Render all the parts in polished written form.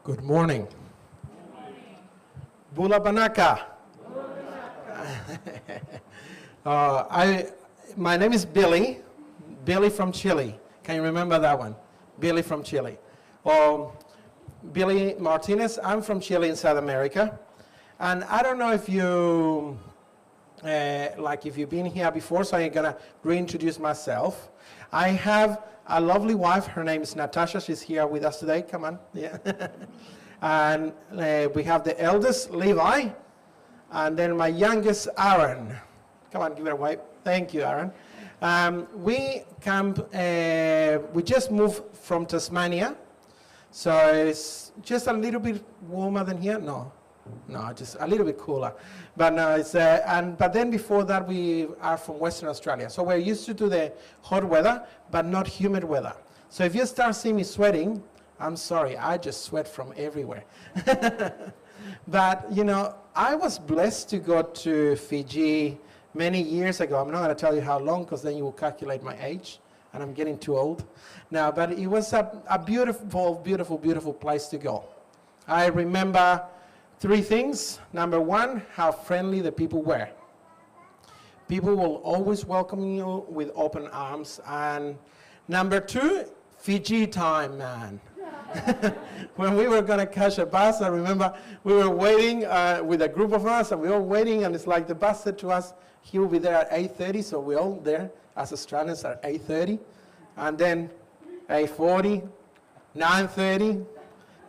Good morning. Bula Banaka. My name is Billy. Billy from Chile. Can you remember that one? Billy from Chile. Billy Martinez. I'm from Chile in South America. And I don't know if you, if you've been here before, so I'm going to reintroduce myself. I have a lovely wife. Her name is Natasha. She's here with us today. Come on. Yeah. And we have the eldest, Levi, and then my youngest, Aaron. Come on, give it a wave. Thank you, Aaron. We just moved from Tasmania, so it's just a little bit warmer than here. No, just a little bit cooler. But no, it's but then before that we are from Western Australia, so we're used to the hot weather, but not humid weather. So if you start seeing me sweating, I'm sorry, I just sweat from everywhere. But, I was blessed to go to Fiji many years ago. I'm not going to tell you how long, because then you will calculate my age, and I'm getting too old now. But it was a beautiful, beautiful, beautiful place to go. I remember three things. Number one, how friendly the people were. People will always welcome you with open arms. And number two, Fiji time, man. When we were going to catch a bus, I remember we were waiting with a group of us, and we were waiting, and it's like the bus said to us, he will be there at 8:30, so we're all there as Australians at 8:30, and then 8:40, 9:30,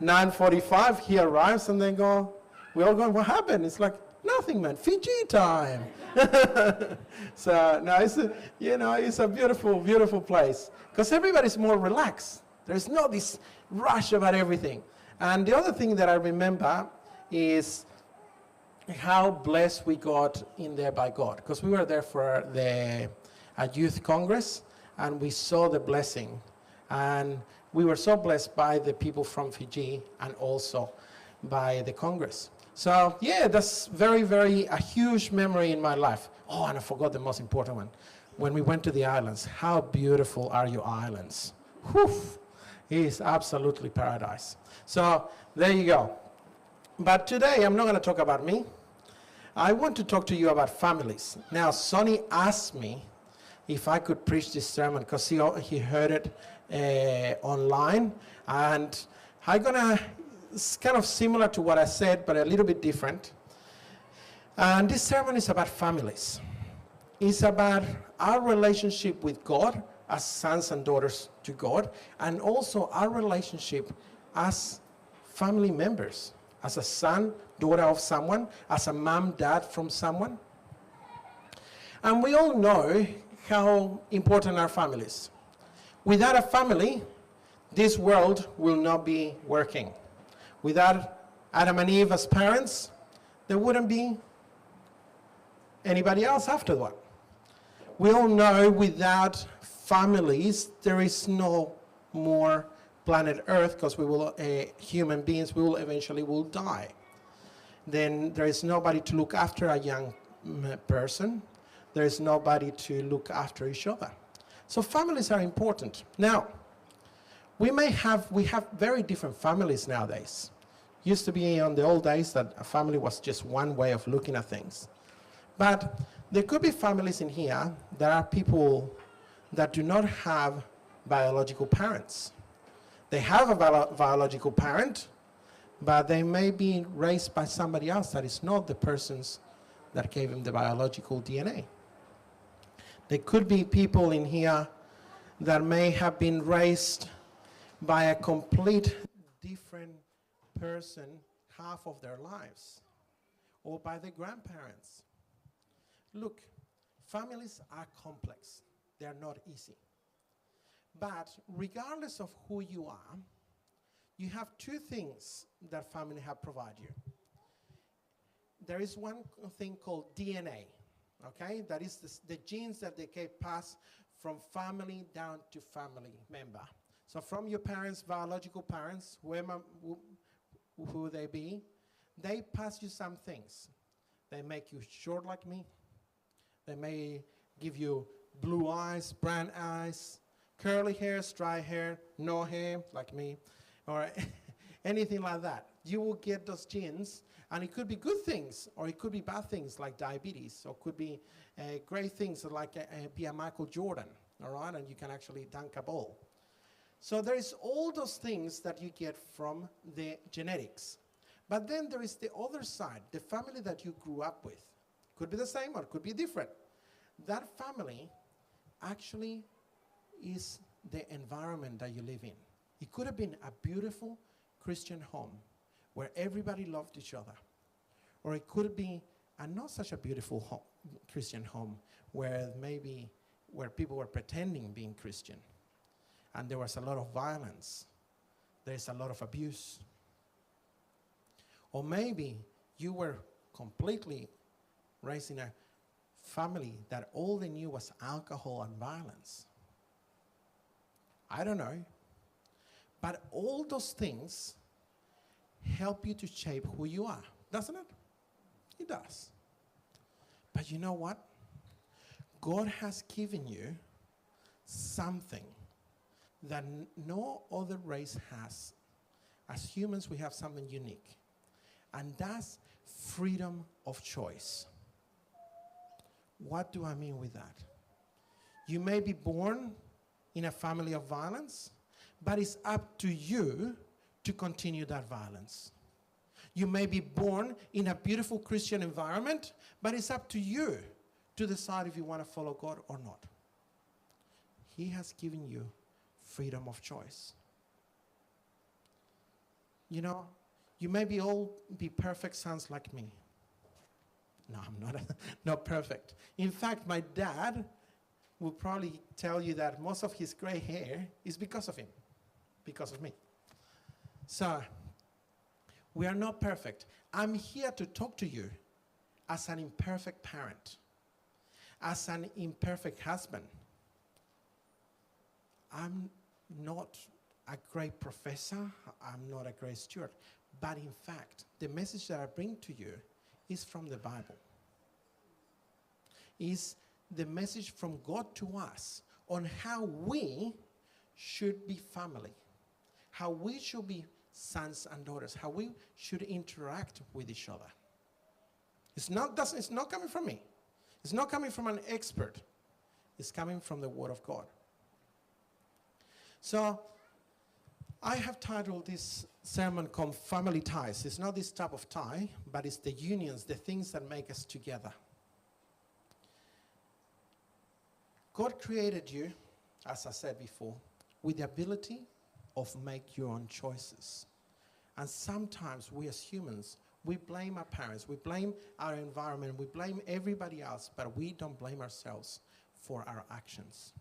9:45, he arrives, and they go, we're all going, what happened? It's like, nothing, man, Fiji time. So, no, it's a beautiful, beautiful place, because everybody's more relaxed. There's not this rush about everything. And the other thing that I remember is how blessed we got in there by God, because we were there for a youth congress, and we saw the blessing. And we were so blessed by the people from Fiji and also by the congress. So, yeah, that's very, very a huge memory in my life. Oh, and I forgot the most important one. When we went to the islands, how beautiful are your islands? Whew. It is absolutely paradise. So there you go. But today I'm not going to talk about me. I want to talk to you about families. Now, Sonny asked me if I could preach this sermon, because he heard it online. And it's kind of similar to what I said, but a little bit different. And this sermon is about families. It's about our relationship with God as sons and daughters to God, and also our relationship as family members, as a son, daughter of someone, as a mom, dad from someone. And we all know how important our family is. Without a family, this world will not be working. Without Adam and Eve as parents, there wouldn't be anybody else afterward. We all know without families, there is no more planet Earth, because we will, human beings will eventually die. Then there is nobody to look after a young person. There is nobody to look after each other. So families are important. Now, we have very different families nowadays. Used to be on the old days that a family was just one way of looking at things. But there could be families in here that are people that do not have biological parents. They have a biological parent, but they may be raised by somebody else that is not the persons that gave them the biological DNA. There could be people in here that may have been raised by a complete different person half of their lives, or by the grandparents. Look, families are complex. They're not easy. But regardless of who you are, you have two things that family have provided you. There is one thing called DNA, okay? That is the genes that they can pass from family down to family member. So from your parents, biological parents, who they be, they pass you some things. They make you short like me. They may give you blue eyes, brown eyes, curly hair, dry hair, no hair like me, or anything like that. You will get those genes, and it could be good things, or it could be bad things like diabetes, or could be great things like be a Michael Jordan, all right, and you can actually dunk a ball. So there is all those things that you get from the genetics. But then there is the other side, the family that you grew up with. Could be the same or could be different. That family actually is the environment that you live in. It could have been a beautiful Christian home where everybody loved each other. Or it could be a not such a beautiful Christian home where people were pretending being Christian. And there was a lot of violence. There's a lot of abuse. Or maybe you were completely raised in a family that all they knew was alcohol and violence. I don't know. But all those things help you to shape who you are, doesn't it? It does. But you know what? God has given you something that no other race has. As humans, we have something unique. And that's freedom of choice. What do I mean with that? You may be born in a family of violence, but it's up to you to continue that violence. You may be born in a beautiful Christian environment, but it's up to you to decide if you want to follow God or not. He has given you freedom of choice. You know, you may all be perfect sons like me. No, I'm not perfect. In fact, my dad will probably tell you that most of his gray hair is because of him, because of me. So, we are not perfect. I'm here to talk to you as an imperfect parent, as an imperfect husband. I'm not a great professor. I'm not a great steward. But in fact, the message that I bring to you is from the Bible. Is the message from God to us on how we should be family, how we should be sons and daughters, how we should interact with each other. It's not coming from me. It's not coming from an expert. It's coming from the Word of God. So, I have titled this sermon called Family Ties. It's not this type of tie, but it's the unions, the things that make us together. God created you, as I said before, with the ability of make your own choices. And sometimes we as humans, we blame our parents, we blame our environment, we blame everybody else, but we don't blame ourselves for our actions.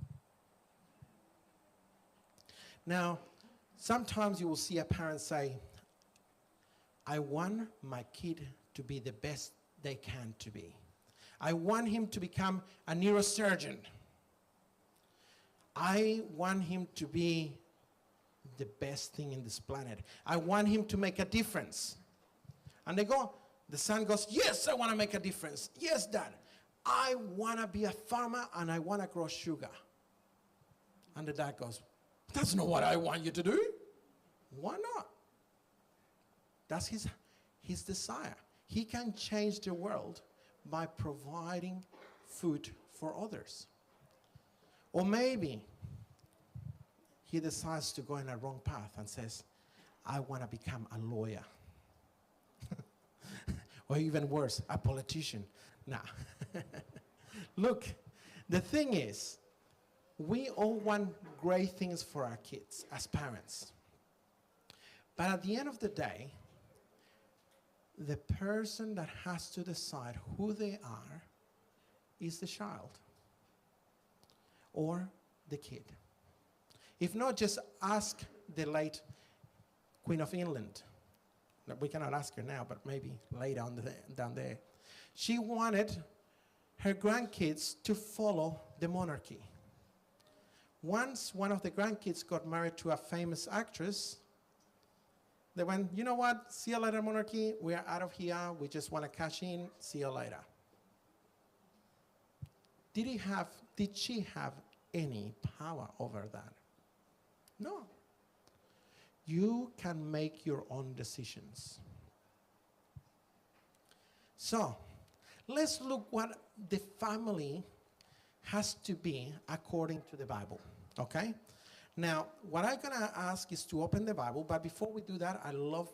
Now, sometimes you will see a parent say, I want my kid to be the best they can to be. I want him to become a neurosurgeon. I want him to be the best thing in this planet. I want him to make a difference. And the son goes, yes, I want to make a difference. Yes, Dad. I want to be a farmer and I want to grow sugar. And the dad goes, that's not what I want you to do. Why not? That's his desire. He can change the world by providing food for others. Or maybe he decides to go in a wrong path and says, I want to become a lawyer. Or even worse, a politician. Nah. Look, the thing is, we all want great things for our kids as parents. But at the end of the day, the person that has to decide who they are is the child or the kid. If not, just ask the late Queen of England. We cannot ask her now, but maybe later on down there. She wanted her grandkids to follow the monarchy. Once one of the grandkids got married to a famous actress, they went, you know what, see you later, monarchy, we are out of here, we just want to cash in, see you later. Did she have any power over that? No. You can make your own decisions. So, let's look what the family has to be according to the Bible, okay? Now, what I'm going to ask is to open the Bible, but before we do that, I love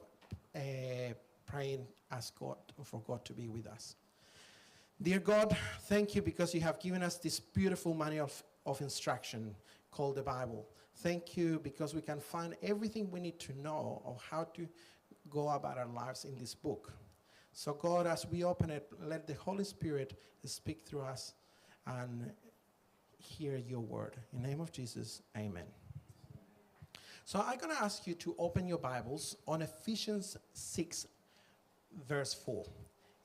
praying for God to be with us. Dear God, thank you because you have given us this beautiful manual of instruction called the Bible. Thank you because we can find everything we need to know of how to go about our lives in this book. So God, as we open it, let the Holy Spirit speak through us and hear your word. In the name of Jesus, amen. So I'm going to ask you to open your Bibles on Ephesians 6, verse 4.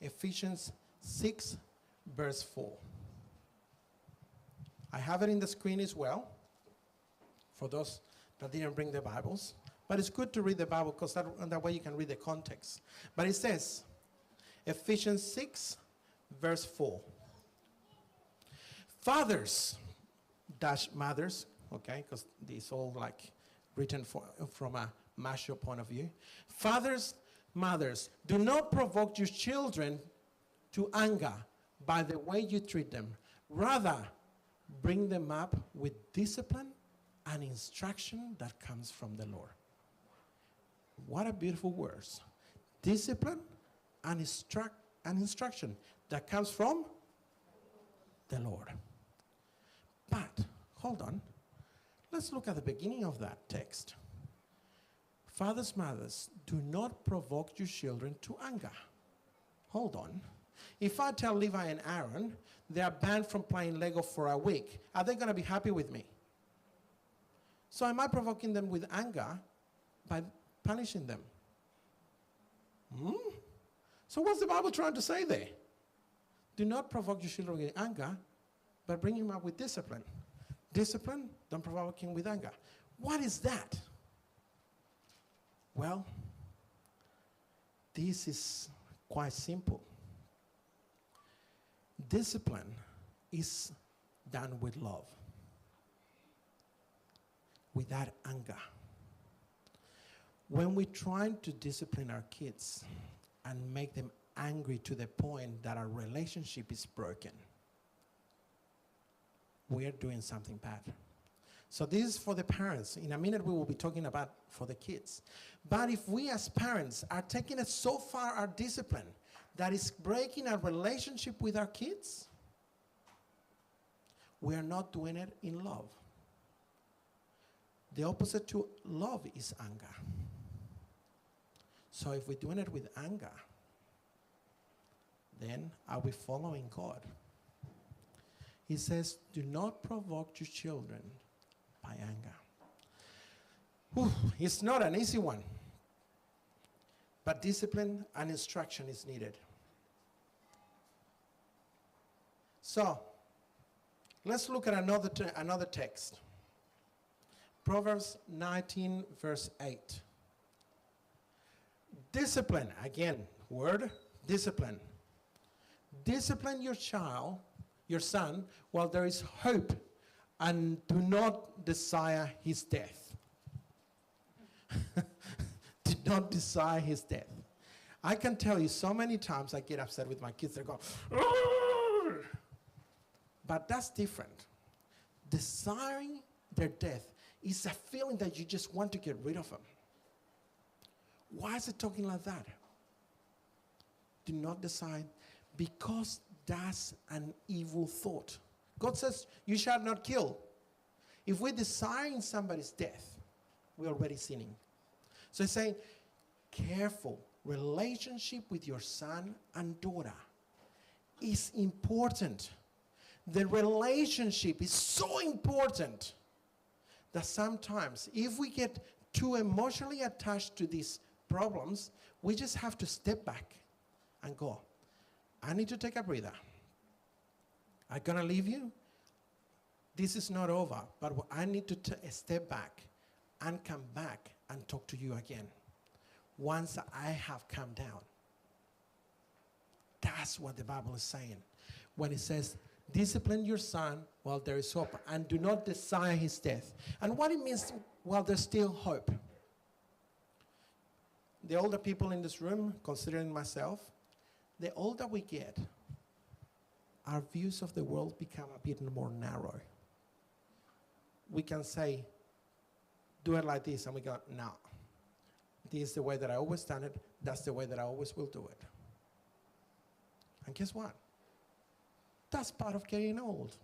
Ephesians 6, verse 4. I have it in the screen as well, for those that didn't bring their Bibles. But it's good to read the Bible because that way you can read the context. But it says, Ephesians 6, verse 4. Fathers, mothers, okay, because it's all like written from a mature point of view. Fathers, mothers, do not provoke your children to anger by the way you treat them. Rather, bring them up with discipline and instruction that comes from the Lord. What a beautiful words. Discipline and instruction that comes from the Lord. But, hold on. Let's look at the beginning of that text. Fathers, mothers, do not provoke your children to anger. Hold on. If I tell Levi and Aaron they are banned from playing Lego for a week, are they going to be happy with me? So am I provoking them with anger by punishing them? So what's the Bible trying to say there? Do not provoke your children with anger, but bring him up with discipline. Discipline, don't provoke him with anger. What is that? Well, this is quite simple. Discipline is done with love, without anger. When we're trying to discipline our kids and make them angry to the point that our relationship is broken, we are doing something bad. So this is for the parents. In a minute we will be talking about for the kids. But if we as parents are taking it so far, our discipline, that is breaking our relationship with our kids, we are not doing it in love. The opposite to love is anger. So if we're doing it with anger, then are we following God? He says, do not provoke your children by anger. It's not an easy one. But discipline and instruction is needed. So, let's look at another text. Proverbs 19, verse 8. Discipline, again, word, discipline. Discipline your child, your son, while there is hope, and do not desire his death. Do not desire his death. I can tell you so many times I get upset with my kids. They go, "Arr!" But that's different. Desiring their death is a feeling that you just want to get rid of them. Why is it talking like that? Do not decide, because that's an evil thought. God says, you shall not kill. If we're desiring somebody's death, we're already sinning. So he's saying, careful. Relationship with your son and daughter is important. The relationship is so important that sometimes if we get too emotionally attached to these problems, we just have to step back and go, I need to take a breather. I'm going to leave you. This is not over, but I need to step back and come back and talk to you again once I have calmed down. That's what the Bible is saying when it says, discipline your son while there is hope, and do not desire his death. And what it means while there's still hope. the older people in this room, considering myself, the older we get, our views of the world become a bit more narrow. We can say, do it like this, and we go, no. This is the way that I always done it. That's the way that I always will do it. And guess what? That's part of getting old.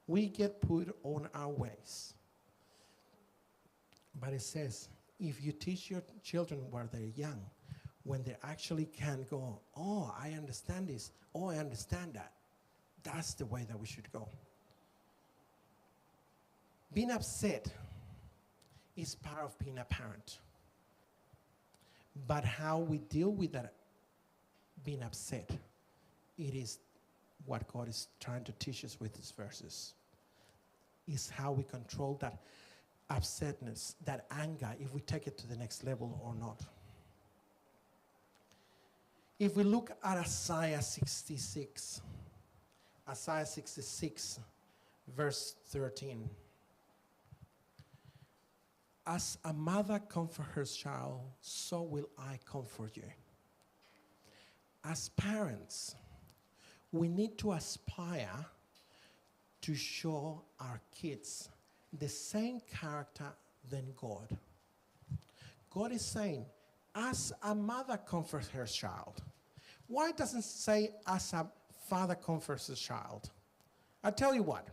We get put on our ways. But it says, if you teach your children while they're young, when they actually can go, oh, I understand this, oh, I understand that, that's the way that we should go. Being upset is part of being a parent. But how we deal with that being upset, it is what God is trying to teach us with these verses. Is how we control that upsetness, that anger, if we take it to the next level or not. If we look at Isaiah 66, verse 13. As a mother comforts her child, so will I comfort you. As parents, we need to aspire to show our kids the same character than God. God is saying, as a mother comforts her child. Why doesn't it say, as a father comforts his child? I tell you what,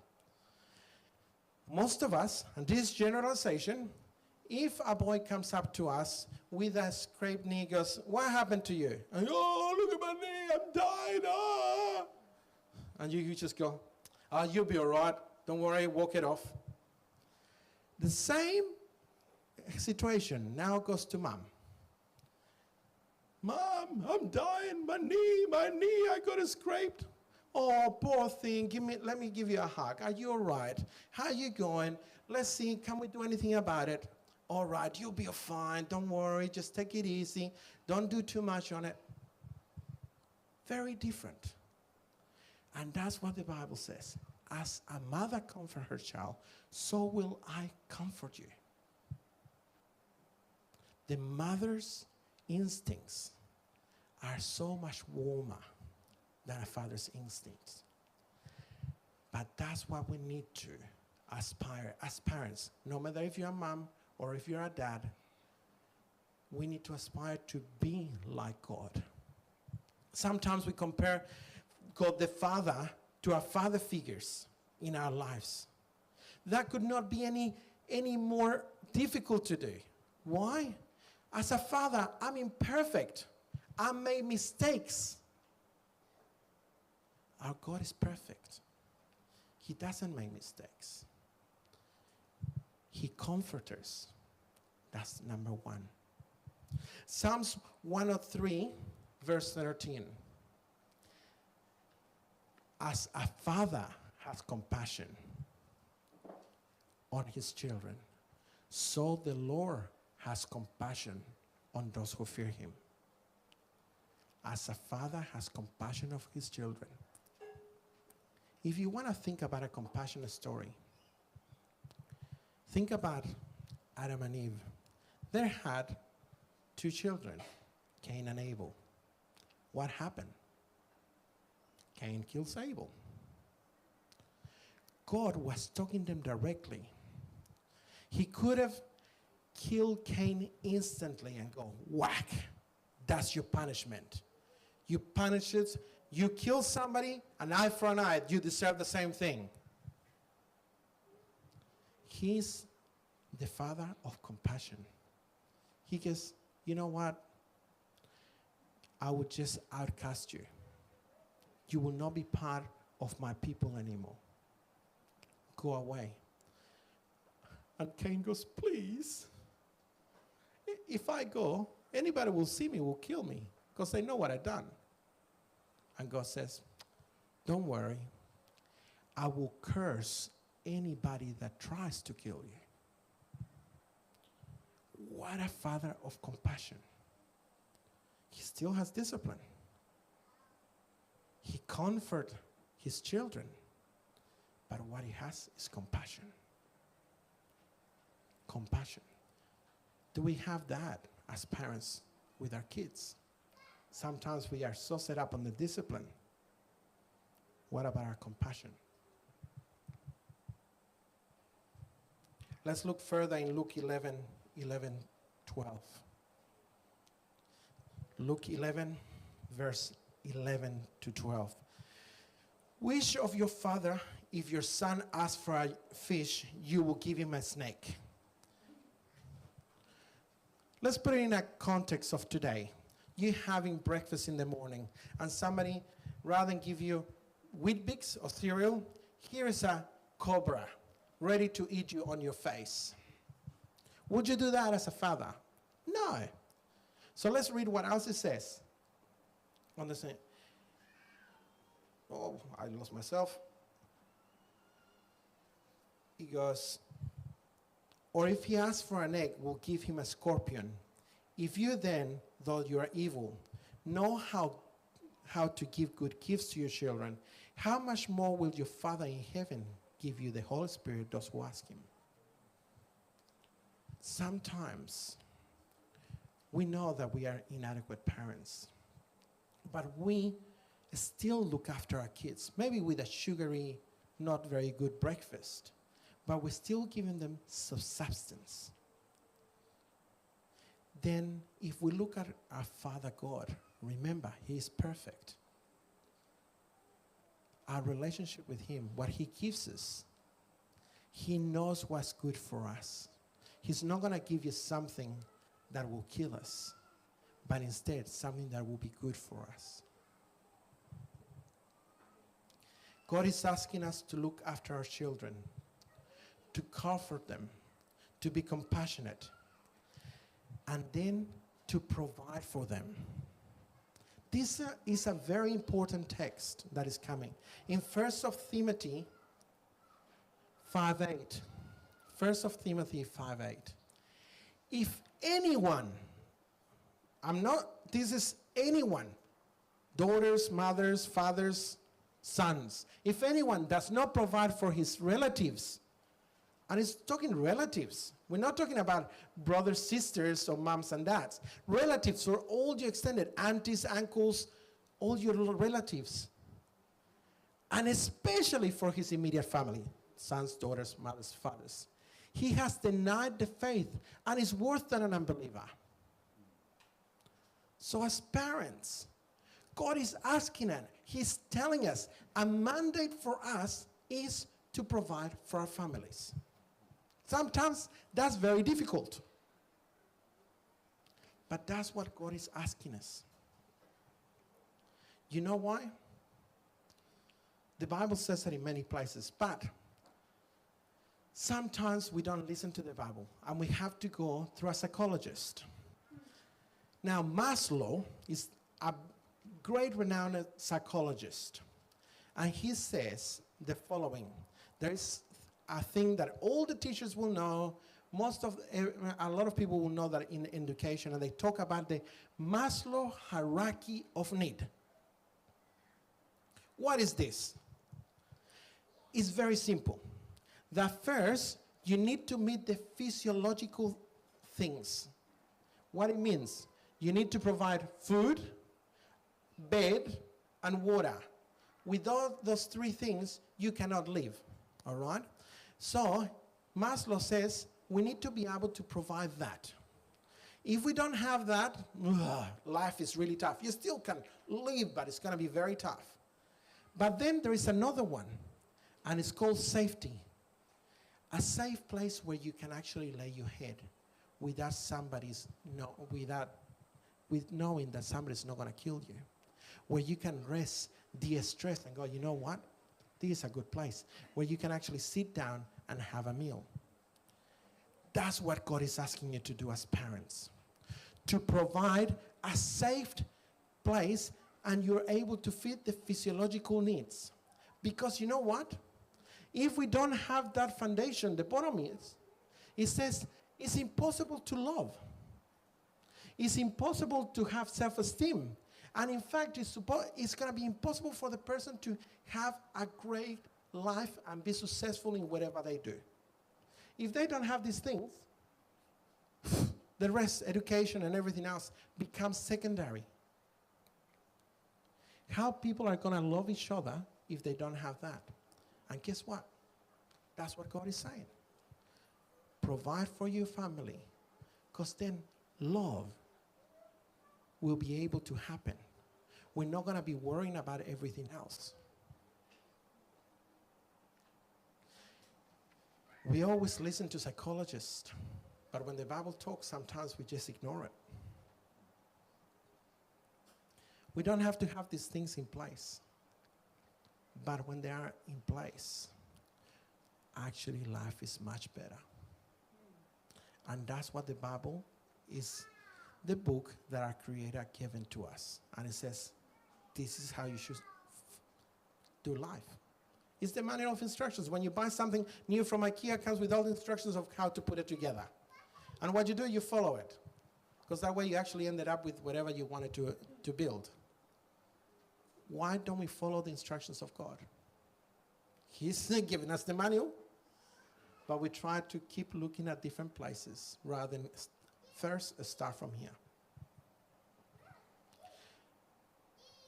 most of us, and this generalization, if a boy comes up to us with a scraped knee, goes, what happened to you? And, oh, look at my knee, I'm dying, ah. And you just go, oh, you'll be all right, don't worry, walk it off. The same situation now goes to mom. Mom, I'm dying, my knee, I got it scraped. Oh, poor thing, let me give you a hug. Are you all right? How are you going? Let's see, can we do anything about it? All right, you'll be fine, don't worry, just take it easy. Don't do too much on it. Very different. And that's what the Bible says. As a mother comforts her child, so will I comfort you. The mother's instincts are so much warmer than a father's instincts. But that's what we need to aspire as parents. No matter if you're a mom or if you're a dad, we need to aspire to be like God. Sometimes we compare God the Father to our father figures in our lives. That could not be any more difficult to do. Why? As a father, I'm imperfect. I made mistakes. Our God is perfect. He doesn't make mistakes. He comforts us. That's number one. Psalms 103, verse 13. As a father has compassion on his children, so the Lord has compassion on those who fear him. As a father has compassion of his children. If you want to think about a compassionate story, think about Adam and Eve. They had two children, Cain and Abel. What happened? Cain kills Abel. God was talking to them directly. He could have killed Cain instantly and go, whack, that's your punishment. You punish it, you kill somebody, an eye for an eye, you deserve the same thing. He's the father of compassion. He goes, you know what? I would just outcast you. You will not be part of my people anymore. Go away. And Cain goes, please. If I go, anybody will see me, will kill me, because they know what I've done. And God says, don't worry. I will curse anybody that tries to kill you. What a father of compassion. He still has discipline. He comforts his children, but what he has is compassion. Compassion. Do we have that as parents? with our kids. Sometimes we are so set up on the discipline. What about our compassion? Let's look further in Luke 11, 12. Luke 11, verse 11 to 12. Which of your father, if your son asks for a fish, you will give him a snake? Let's put it in a context of today. You having breakfast in the morning, and somebody, rather than give you Weet-Bix or cereal, here is a cobra ready to eat you on your face. Would you do that as a father? No. So let's read what else it says. On the same. Oh, I lost myself. He goes, or if he asks for an egg, we'll give him a scorpion. If you then, though you are evil, know how to give good gifts to your children, how much more will your Father in heaven give you the Holy Spirit, those who ask him? Sometimes we know that we are inadequate parents, but we still look after our kids, maybe with a sugary, not very good breakfast, but we're still giving them some substance. Then if we look at our Father God, remember, he is perfect. Our relationship with him, what he gives us, he knows what's good for us. He's not going to give you something that will kill us, but instead something that will be good for us. God is asking us to look after our children, to comfort them, to be compassionate, and then to provide for them. This is a very important text that is coming. In 1 Timothy 5:8. 1 Timothy 5:8. If anyone, this is anyone, daughters, mothers, fathers, sons, if anyone does not provide for his relatives, and it's talking relatives, we're not talking about brothers, sisters, or moms and dads. Relatives are all your extended aunties, uncles, all your little relatives. And especially for his immediate family, sons, daughters, mothers, fathers. He has denied the faith and is worse than an unbeliever. So as parents, God is asking us, he's telling us, a mandate for us is to provide for our families. Sometimes that's very difficult. But that's what God is asking us. You know why? The Bible says that in many places, but sometimes we don't listen to the Bible and we have to go through a psychologist. Now, Maslow is a great renowned psychologist, and he says the following. There is a thing that all the teachers will know, a lot of people will know that in education, and they talk about the Maslow hierarchy of need. What is this? It's very simple. That first, you need to meet the physiological things. What it means, you need to provide food, bed, and water. Without those three things, you cannot live, all right? So Maslow says we need to be able to provide that. If we don't have that, life is really tough. You still can live, but it's going to be very tough. But then there is another one, and it's called safety. A safe place where you can actually lay your head without with knowing that somebody's not going to kill you. Where you can rest, de-stress, and go, you know what? This is a good place where you can actually sit down and have a meal. That's what God is asking you to do as parents. To provide a safe place, and you're able to fit the physiological needs. Because you know what? If we don't have that foundation, the bottom is, it says it's impossible to love. It's impossible to have self-esteem. And in fact, it's going to be impossible for the person to have a great life and be successful in whatever they do. If they don't have these things, The rest, education and everything else, becomes secondary. How people are going to love each other if they don't have that? And guess what? That's what God is saying. Provide for your family, because then love will be able to happen. We're not going to be worrying about everything else. We always listen to psychologists, but when the Bible talks, sometimes we just ignore it. We don't have to have these things in place, but when they are in place, actually life is much better. And that's what the Bible is, the book that our Creator given to us. And it says, this is how you should do life. It's the manual of instructions. When you buy something new from IKEA, it comes with all the instructions of how to put it together. And what you do, you follow it. Because that way you actually ended up with whatever you wanted to build. Why don't we follow the instructions of God? He's giving us the manual, but we try to keep looking at different places rather than first start from here.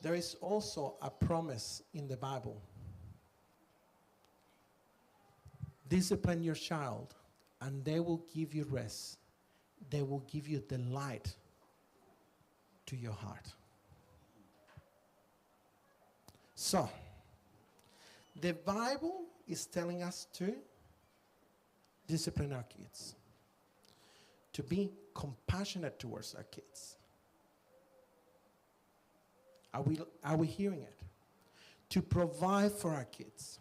There is also a promise in the Bible. Discipline your child, and they will give you rest. They will give you delight to your heart. So, the Bible is telling us to discipline our kids, to be compassionate towards our kids. Are we hearing it? To provide for our kids.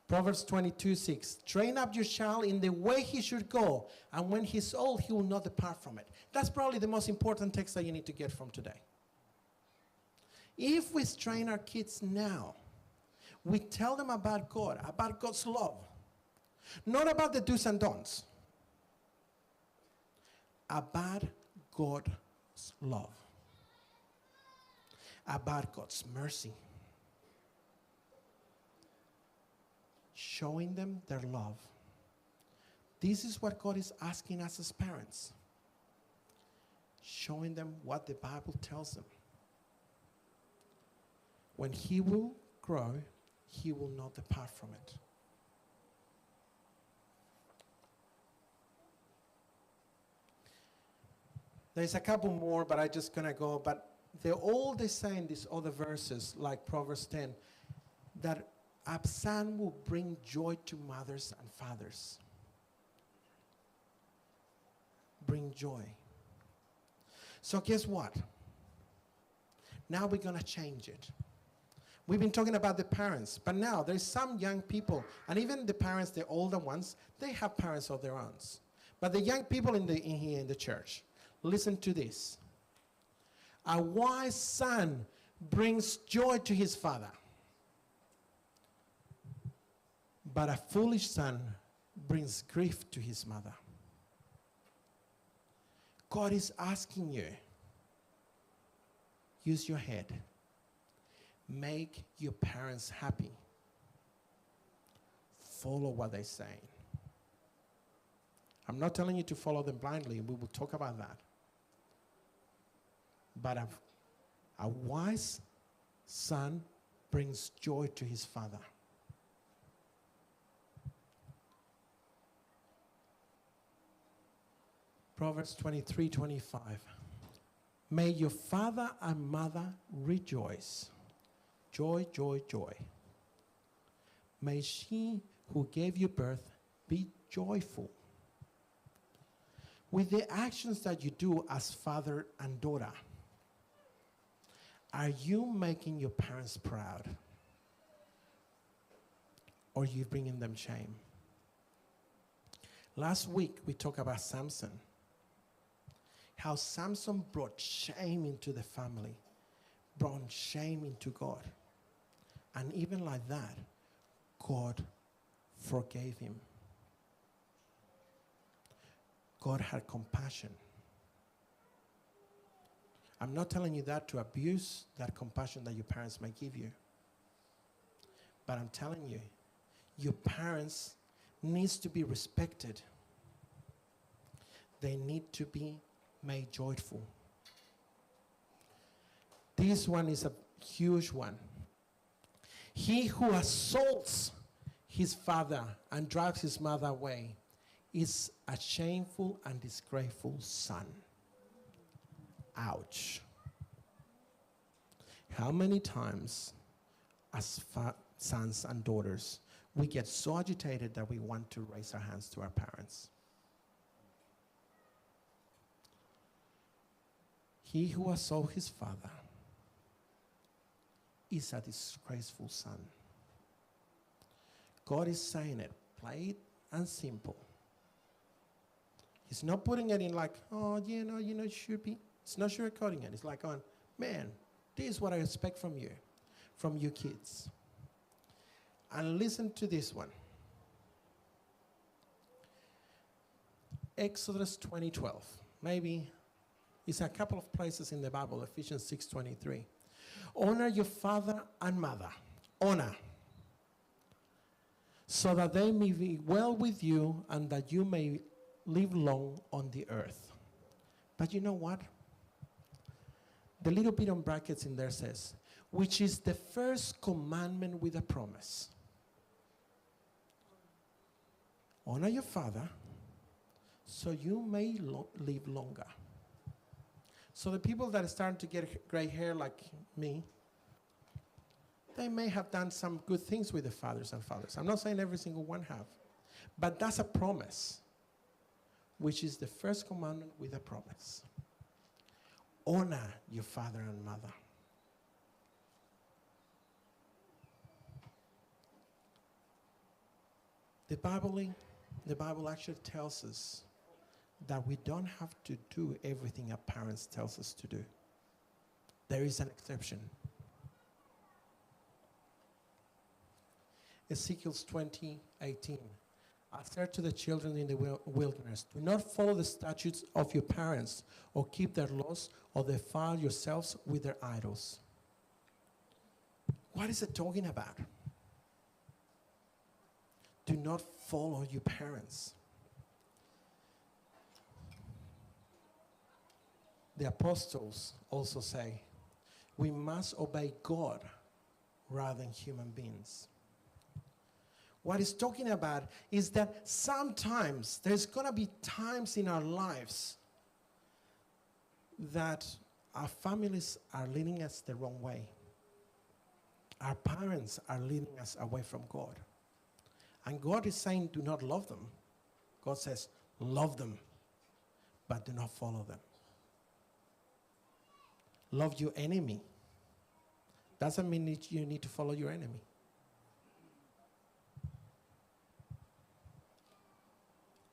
Proverbs 22:6. Train up your child in the way he should go, and when he's old, he will not depart from it. That's probably the most important text that you need to get from today. If we train our kids now, we tell them about God, about God's love, not about the do's and don'ts, about God's love, about God's mercy, showing them their love. This is what God is asking us as parents, showing them what the Bible tells them. When he will grow, he will not depart from it. There's a couple more, but I'm just going to go. But they're all the same, these other verses, like Proverbs 10, that a son will bring joy to mothers and fathers. Bring joy. So guess what? Now we're going to change it. We've been talking about the parents, but now there's some young people, and even the parents, the older ones, they have parents of their own. But the young people in here in the church, listen to this. A wise son brings joy to his father, but a foolish son brings grief to his mother. God is asking you, use your head. Make your parents happy. Follow what they're saying. I'm not telling you to follow them blindly. We will talk about that. But a wise son brings joy to his father. Proverbs 23:25. May your father and mother rejoice. Joy, joy, joy. May she who gave you birth be joyful. With the actions that you do as father and daughter, are you making your parents proud? Or are you bringing them shame? Last week we talked about Samson. How Samson brought shame into the family, brought shame into God. And even like that, God forgave him. God had compassion. I'm not telling you that to abuse that compassion that your parents may give you. But I'm telling you, your parents needs to be respected. they need to be made joyful. This one is a huge one. He who assaults his father and drives his mother away is a shameful and disgraceful son. Ouch. How many times as sons and daughters we get so agitated that we want to raise our hands to our parents? He who assaults his father is a disgraceful son. God is saying it plain and simple. He's not putting it in like, oh, it should be. It's not sugarcoating it. It's like, oh, man, this is what I expect from you kids. And listen to this one. Exodus 20:12. Maybe it's a couple of places in the Bible, Ephesians 6:23. Honor your father and mother. Honor. So that they may be well with you and that you may live long on the earth. But you know what? The little bit on brackets in there says, which is the first commandment with a promise. Honor your father so you may live longer. So the people that are starting to get gray hair like me, they may have done some good things with the fathers and fathers. I'm not saying every single one have. But that's a promise, which is the first commandment with a promise. Honor your father and mother. The Bible actually tells us that we don't have to do everything our parents tells us to do. There is an exception. Ezekiel 20:18. I said to the children in the wilderness, do not follow the statutes of your parents or keep their laws or defile yourselves with their idols. What is it talking about? Do not follow your parents. The apostles also say, we must obey God rather than human beings. What he's talking about is that sometimes there's going to be times in our lives that our families are leading us the wrong way. Our parents are leading us away from God. And God is saying, do not love them. God says, love them, but do not follow them. Love your enemy. Doesn't mean that you need to follow your enemy.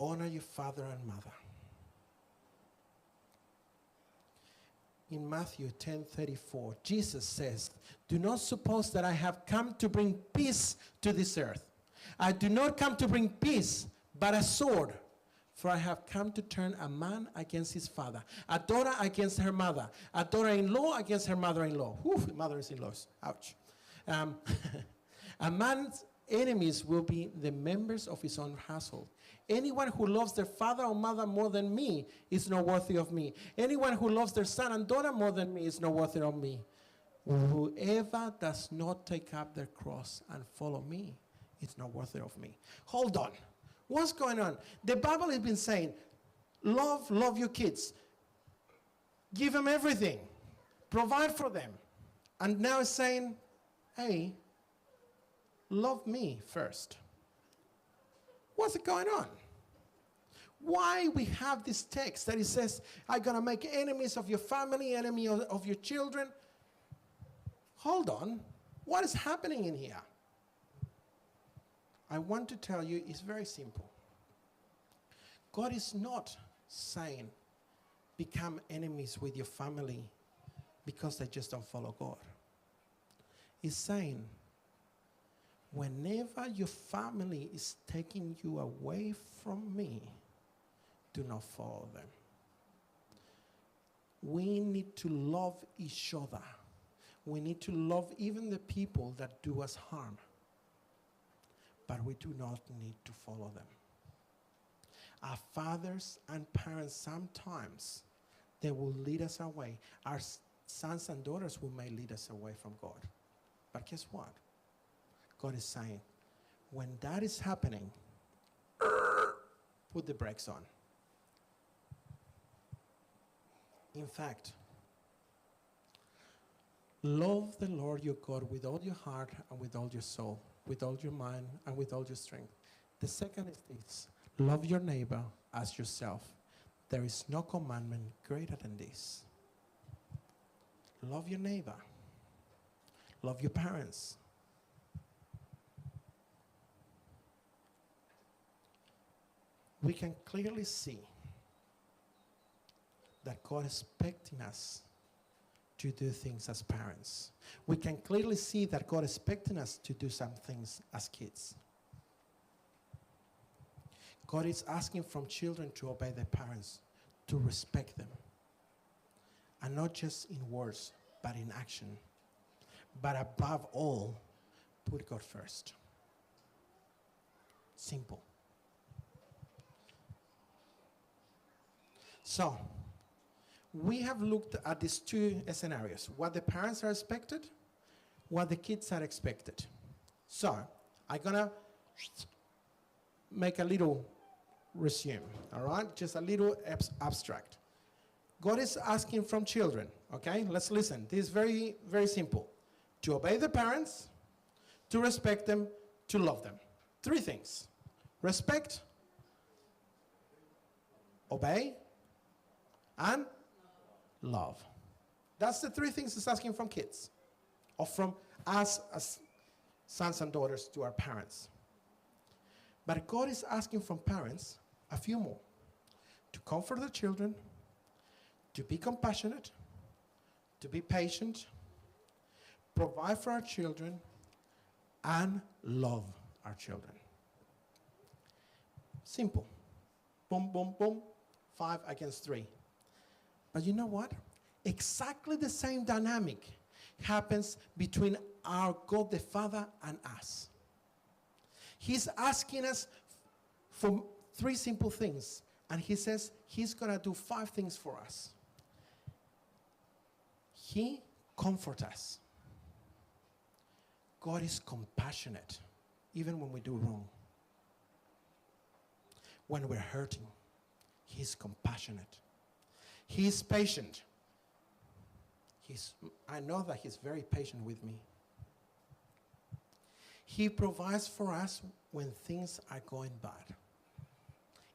Honor your father and mother. In Matthew 10:34, Jesus says, do not suppose that I have come to bring peace to this earth. I do not come to bring peace, but a sword. For I have come to turn a man against his father, a daughter against her mother, a daughter-in-law against her mother-in-law. Whew, mothers-in-laws, ouch. A man's enemies will be the members of his own household. Anyone who loves their father or mother more than me is not worthy of me. Anyone who loves their son and daughter more than me is not worthy of me. Whoever does not take up their cross and follow me is not worthy of me. Hold on. What's going on? The Bible has been saying, love your kids. Give them everything. Provide for them. And now it's saying, hey, love me first. What's going on? Why we have this text that it says, I'm going to make enemies of your family, enemy of your children? Hold on. What is happening in here? I want to tell you it's very simple. God is not saying become enemies with your family because they just don't follow God. He's saying whenever your family is taking you away from me, do not follow them. We need to love each other. We need to love even the people that do us harm. But we do not need to follow them. Our fathers and parents, sometimes they will lead us away. Our sons and daughters may lead us away from God. But guess what? God is saying, when that is happening, put the brakes on. In fact, love the Lord your God with all your heart and with all your soul, with all your mind and with all your strength. The second is this: love your neighbor as yourself. There is no commandment greater than this. Love your neighbor. Love your parents. We can clearly see that God is expecting us to do things as parents. We can clearly see that God is expecting us to do some things as kids. God is asking from children to obey their parents, to respect them. And not just in words, but in action. But above all, put God first. Simple. So, we have looked at these two scenarios: what the parents are expected, what the kids are expected. So, I'm gonna make a little resume, all right? Just a little abstract. God is asking from children, okay? Let's listen. This is very, very simple. To obey the parents, to respect them, to love them. Three things: respect, obey, and love. That's the three things He's asking from kids, or from us as sons and daughters to our parents. But God is asking from parents a few more: to comfort the children, to be compassionate, to be patient, provide for our children, and love our children. Simple. Boom, boom, boom. 5 against 3. But you know what? Exactly the same dynamic happens between our God the Father and us. He's asking us for 3 simple things, and He says He's going to do 5 things for us. He comforts us. God is compassionate, even when we do wrong. When we're hurting, He's compassionate. He's patient. I know that He's very patient with me. He provides for us when things are going bad.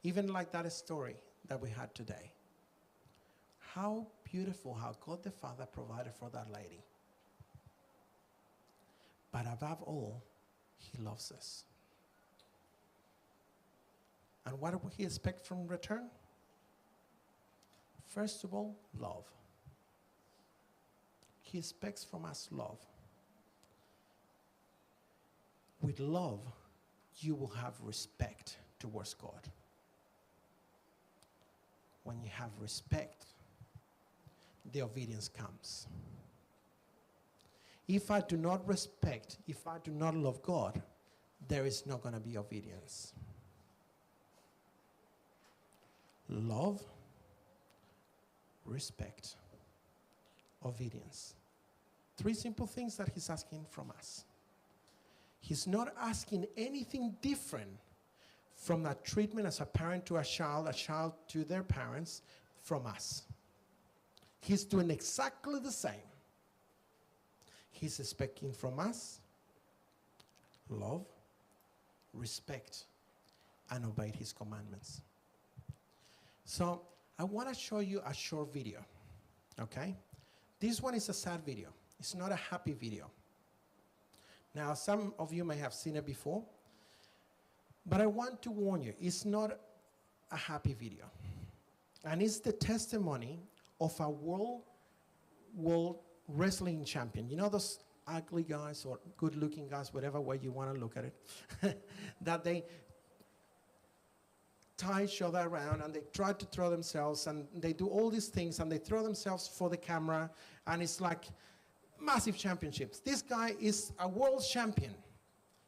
Even like that story that we had today. How beautiful how God the Father provided for that lady. But above all, He loves us. And what do He expect from return? First of all, love. He expects from us love. With love, you will have respect towards God. When you have respect, the obedience comes. If I do not respect, if I do not love God, there is not going to be obedience. Love, respect, obedience. 3 simple things that He's asking from us. He's not asking anything different from that treatment as a parent to a child to their parents from us. He's doing exactly the same. He's expecting from us love, respect, and obey His commandments. So I want to show you a short video, okay? This one is a sad video. It's not a happy video. Now, some of you may have seen it before, but I want to warn you, it's not a happy video. And it's the testimony of a world wrestling champion. You know those ugly guys or good-looking guys, whatever way you want to look at it, that they tie each other around and they try to throw themselves and they do all these things and they throw themselves for the camera and it's like massive championships. This guy is a world champion.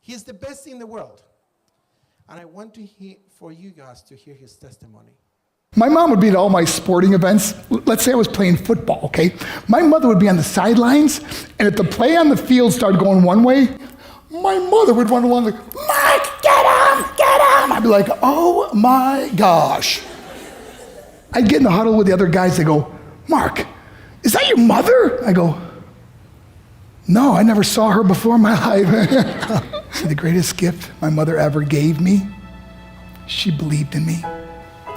He's the best in the world. And I want to hear for you guys to hear his testimony. My mom would be at all my sporting events. Let's say I was playing football, okay? My mother would be on the sidelines, and if the play on the field started going one way, my mother would run along like, Mark, get him, get him! I'd be like, oh my gosh. I'd get in the huddle with the other guys. They go, Mark, is that your mother? I go, no, I never saw her before in my life. See, the greatest gift my mother ever gave me, she believed in me.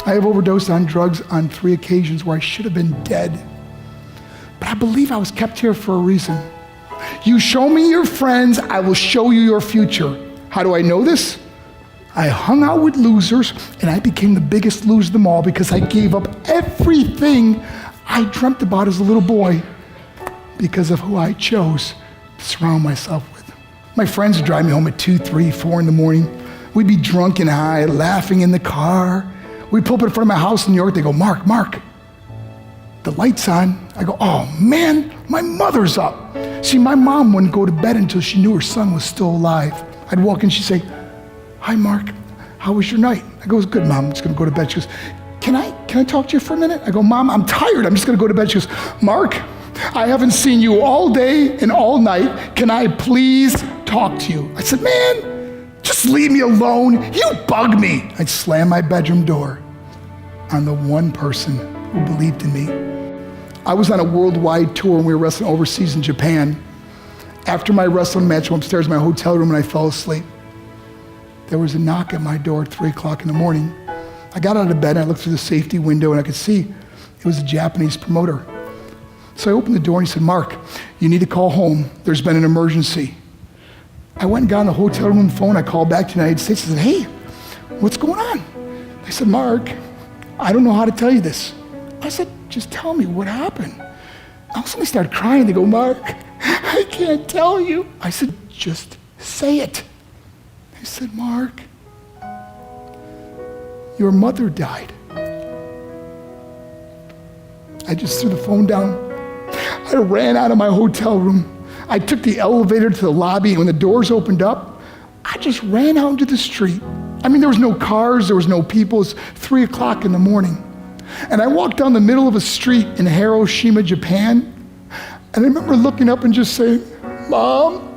I have overdosed on drugs on 3 occasions where I should have been dead. But I believe I was kept here for a reason. You show me your friends, I will show you your future. How do I know this? I hung out with losers, and I became the biggest loser of them all because I gave up everything I dreamt about as a little boy because of who I chose to surround myself with. My friends would drive me home at 2, 3, 4 in the morning. We'd be drunk and high, laughing in the car. We'd pull up in front of my house in New York. They go, Mark, the light's on. I go, oh man, my mother's up. See, my mom wouldn't go to bed until she knew her son was still alive. I'd walk in, she'd say, hi, Mark, how was your night? I go, it was good, Mom, I'm just gonna go to bed. She goes, can I talk to you for a minute? I go, Mom, I'm tired, I'm just gonna go to bed. She goes, Mark, I haven't seen you all day and all night. Can I please talk to you? I said, man, just leave me alone. You bug me. I'd slam my bedroom door on the one person who believed in me. I was on a worldwide tour and we were wrestling overseas in Japan. After my wrestling match, I went upstairs in my hotel room and I fell asleep. There was a knock at my door at 3 o'clock in the morning. I got out of bed and I looked through the safety window and I could see it was a Japanese promoter. So I opened the door and he said, Mark, you need to call home. There's been an emergency. I went and got on the hotel room phone. I called back to the United States. I said, hey, what's going on? They said, Mark, I don't know how to tell you this. I said, just tell me what happened. All of a sudden they started crying. They go, Mark, I can't tell you. I said, just say it. They said, Mark, your mother died. I just threw the phone down. I ran out of my hotel room. I took the elevator to the lobby, and when the doors opened up, I just ran out into the street. I mean, there was no cars, there was no people. It was 3 o'clock in the morning. And I walked down the middle of a street in Hiroshima, Japan, and I remember looking up and just saying, Mom,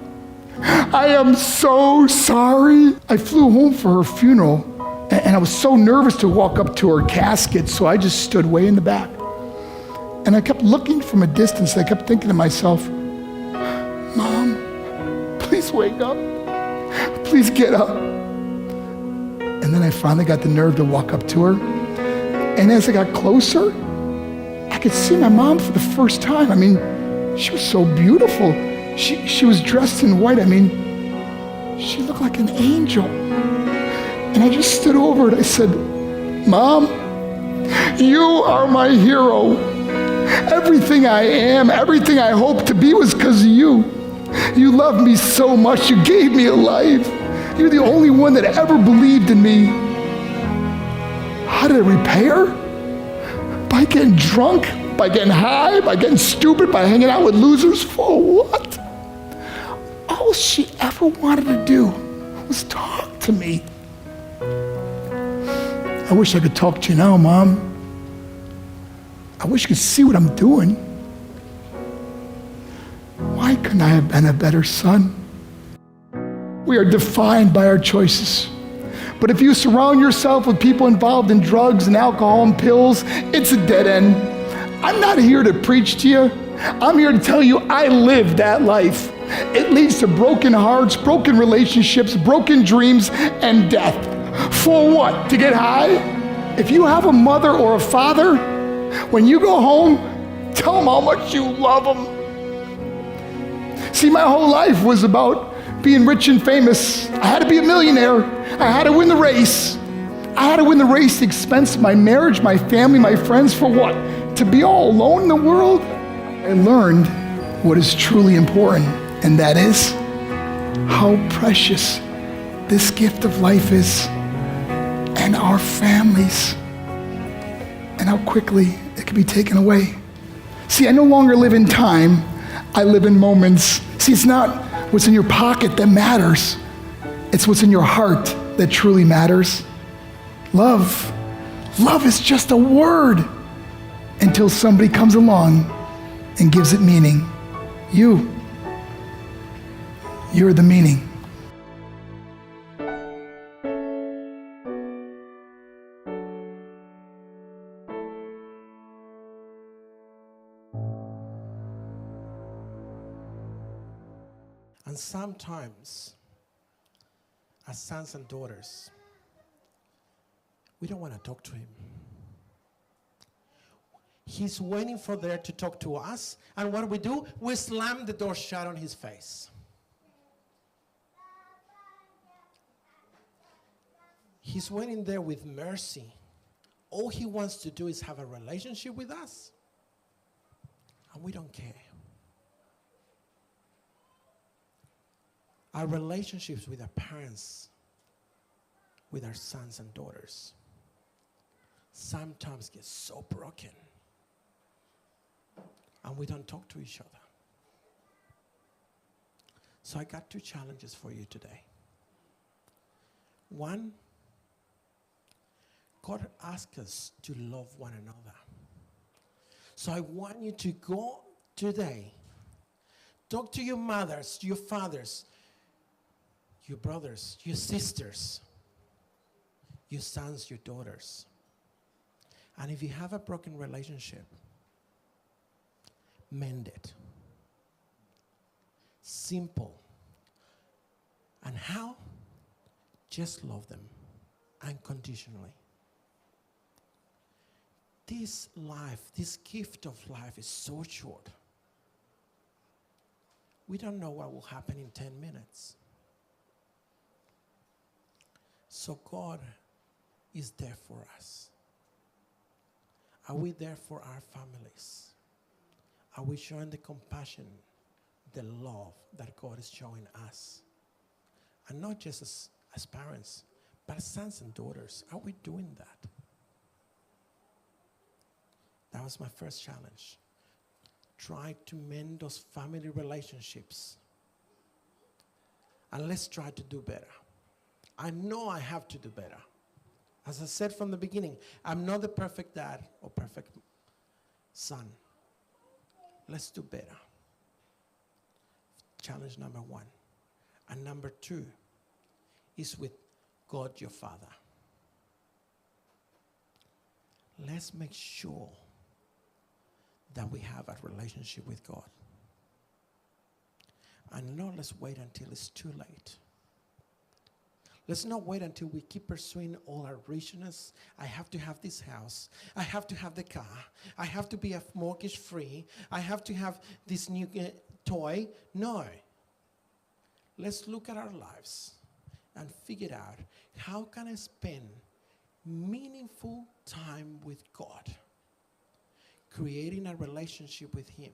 I am so sorry. I flew home for her funeral, and I was so nervous to walk up to her casket, so I just stood way in the back. And I kept looking from a distance. I kept thinking to myself, Mom, please wake up. Please get up. And then I finally got the nerve to walk up to her. And as I got closer, I could see my mom for the first time. I mean, she was so beautiful. She was dressed in white. I mean, she looked like an angel. And I just stood over and I said, Mom, you are my hero. Everything I am, everything I hope to be was because of you. You loved me so much. You gave me a life. You're the only one that ever believed in me. How did I repay her? By getting drunk, by getting high, by getting stupid, by hanging out with losers? For what? All she ever wanted to do was talk to me. I wish I could talk to you now, Mom. I wish you could see what I'm doing. Why couldn't I have been a better son? We are defined by our choices. But if you surround yourself with people involved in drugs and alcohol and pills, it's a dead end. I'm not here to preach to you. I'm here to tell you I lived that life. It leads to broken hearts, broken relationships, broken dreams, and death. For what? To get high? If you have a mother or a father, when you go home, tell them how much you love them. See, my whole life was about being rich and famous. I had to be a millionaire. I had to win the race. I had to win the race at the expense of my marriage, my family, my friends. For what? To be all alone in the world? I learned what is truly important, and that is how precious this gift of life is, and our families, and how quickly it can be taken away. See, I no longer live in time, I live in moments. See, it's not what's in your pocket that matters, it's what's in your heart that truly matters? Love. Love is just a word until somebody comes along and gives it meaning. You're the meaning. And sometimes, as sons and daughters, we don't want to talk to him. He's waiting for there to talk to us, and what do? We slam the door shut on his face. He's waiting there with mercy. All he wants to do is have a relationship with us, and we don't care. Our relationships with our parents, with our sons and daughters, sometimes get so broken, and we don't talk to each other. So I got 2 challenges for you today. One, God asks us to love one another. So I want you to go today, talk to your mothers, your fathers, your brothers, your sisters, your sons, your daughters. And if you have a broken relationship, mend it. Simple. And how? Just love them unconditionally. This life, this gift of life is so short. We don't know what will happen in 10 minutes. So God is there for us. Are we there for our families? Are we showing the compassion, the love that God is showing us? And not just as parents, but as sons and daughters. Are we doing that? That was my first challenge. Try to mend those family relationships. And let's try to do better. I know I have to do better. As I said from the beginning, I'm not the perfect dad or perfect son. Let's do better. Challenge number 1. And number 2 is with God your Father. Let's make sure that we have a relationship with God. And not let's wait until it's too late. Let's not wait until we keep pursuing all our richness. I have to have this house. I have to have the car. I have to be mortgage free. I have to have this new toy. No. Let's look at our lives and figure out, how can I spend meaningful time with God? Creating a relationship with him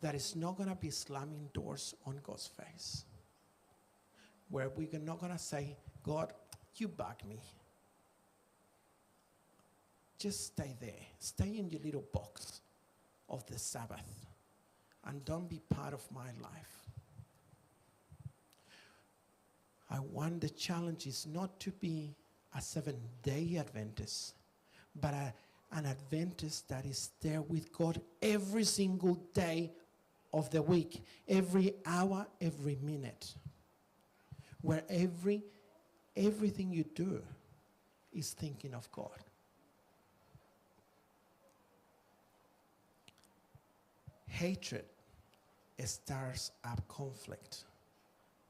that is not going to be slamming doors on God's face. Where we're not going to say, God, you bug me. Just stay there. Stay in your little box of the Sabbath and don't be part of my life. I want the challenge is not to be a 7-day Adventist, but an Adventist that is there with God every single day of the week, every hour, every minute. Where everything you do is thinking of God. Hatred stirs up conflict,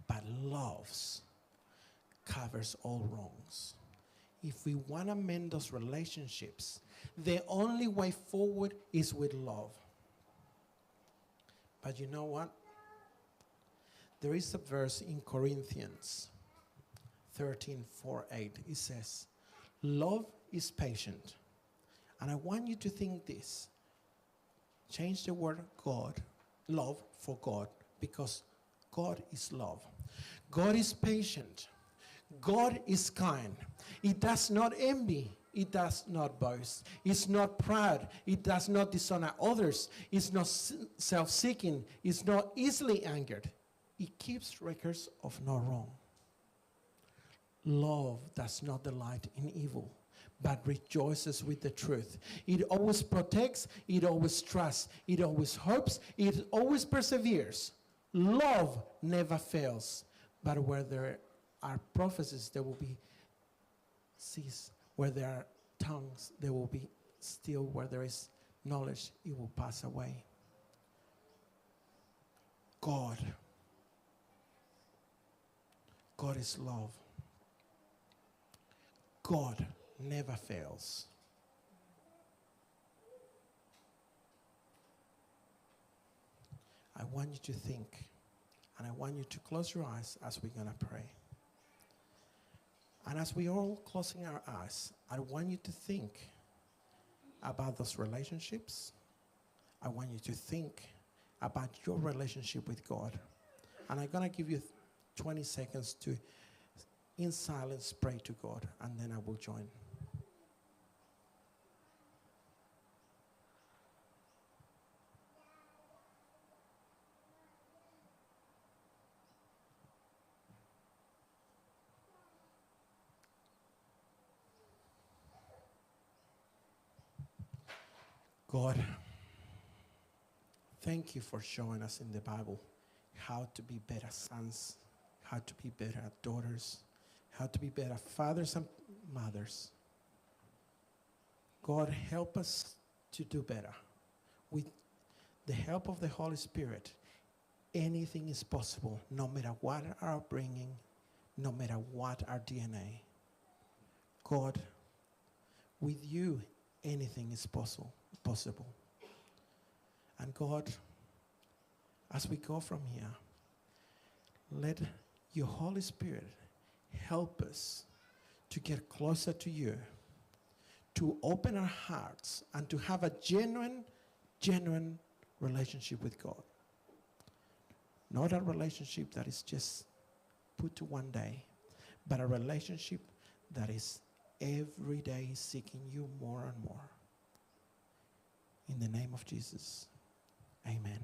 but love covers all wrongs. If we want to mend those relationships, the only way forward is with love. But you know what? There is a verse in Corinthians 13:4-8. It says, love is patient. And I want you to think this. Change the word God, love, for God, because God is love. God is patient. God is kind. It does not envy. It does not boast. It's not proud. It does not dishonor others. It's not self-seeking. It's not easily angered. It keeps records of no wrong. Love does not delight in evil, but rejoices with the truth. It always protects, it always trusts, it always hopes, it always perseveres. Love never fails, but where there are prophecies, there will be cease. Where there are tongues, there will be still. Where there is knowledge, it will pass away. God is love. God never fails. I want you to think, and I want you to close your eyes as we're going to pray. And as we all closing our eyes, I want you to think about those relationships. I want you to think about your relationship with God. And I'm going to give you 20 seconds to, in silence, pray to God, and then I will join. God, thank you for showing us in the Bible how to be better sons, how to be better daughters, how to be better fathers and mothers. God, help us to do better. With the help of the Holy Spirit, anything is possible, no matter what our upbringing, no matter what our DNA. God, with you, anything is possible. And God, as we go from here, let your Holy Spirit help us to get closer to you, to open our hearts, and to have a genuine relationship with God. Not a relationship that is just put to one day, but a relationship that is every day seeking you more and more. In the name of Jesus, amen.